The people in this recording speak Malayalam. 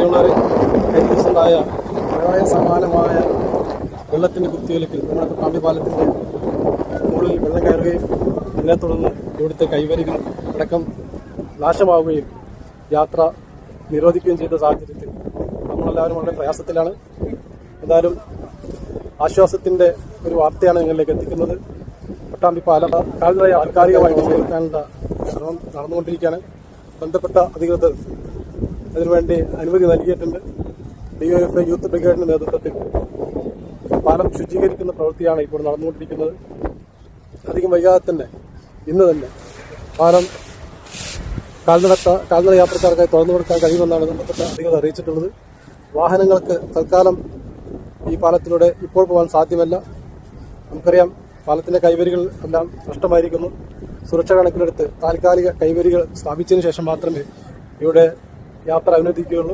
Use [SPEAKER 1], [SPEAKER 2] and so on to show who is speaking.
[SPEAKER 1] പ്രിയമുള്ളവരെ, കഴിഞ്ഞ ദിവസമുണ്ടായ പ്രളയ സമാനമായ വെള്ളത്തിൻ്റെ കുത്തിയൊലിക്കൽ നമ്മുടെ പട്ടാമ്പി പാലത്തിൻ്റെ മുകളിൽ വെള്ളം കയറുകയും ഇതിനെ തുടർന്ന് ഇവിടുത്തെ കൈവരികൾ അടക്കം നാശമാവുകയും യാത്ര നിരോധിക്കുകയും ചെയ്ത സാഹചര്യത്തിൽ നമ്മളെല്ലാവരും വളരെ പ്രയാസത്തിലാണ്. എന്തായാലും ആശ്വാസത്തിൻ്റെ ഒരു വാർത്തയാണ് നിങ്ങളിലേക്ക് എത്തിക്കുന്നത്. പട്ടാമ്പി പാലം താൽക്കാലികമായിട്ട് ചേർക്കാനുള്ള ശ്രമം നടന്നുകൊണ്ടിരിക്കുകയാണ്. ബന്ധപ്പെട്ട അധികൃതർ അതിനുവേണ്ടി അനുമതി നൽകിയിട്ടുണ്ട്. DYFI യൂത്ത് ബ്രിഗേഡിന്റെ നേതൃത്വത്തിൽ പാലം ശുചീകരിക്കുന്ന പ്രവൃത്തിയാണ് ഇപ്പോൾ നടന്നുകൊണ്ടിരിക്കുന്നത്. അധികം വൈകാതെ തന്നെ ഇന്ന് തന്നെ പാലം കാൽനട യാത്രക്കാർക്കായി തുറന്നു കൊടുക്കാൻ കഴിയുമെന്നാണ് ബന്ധപ്പെട്ട അധികൃതർ അറിയിച്ചിട്ടുള്ളത്. വാഹനങ്ങൾക്ക് തൽക്കാലം ഈ പാലത്തിലൂടെ ഇപ്പോൾ പോകാൻ സാധ്യമല്ല. നമുക്കറിയാം, പാലത്തിന്റെ കൈവരികൾ എല്ലാം നഷ്ടമായിരിക്കുന്നു. സുരക്ഷ കണക്കിലെടുത്ത് താൽക്കാലിക കൈവരികൾ സ്ഥാപിച്ചതിന് ശേഷം മാത്രമേ ഇവിടെ യാത്ര അനുവദിക്കുകയുള്ളൂ.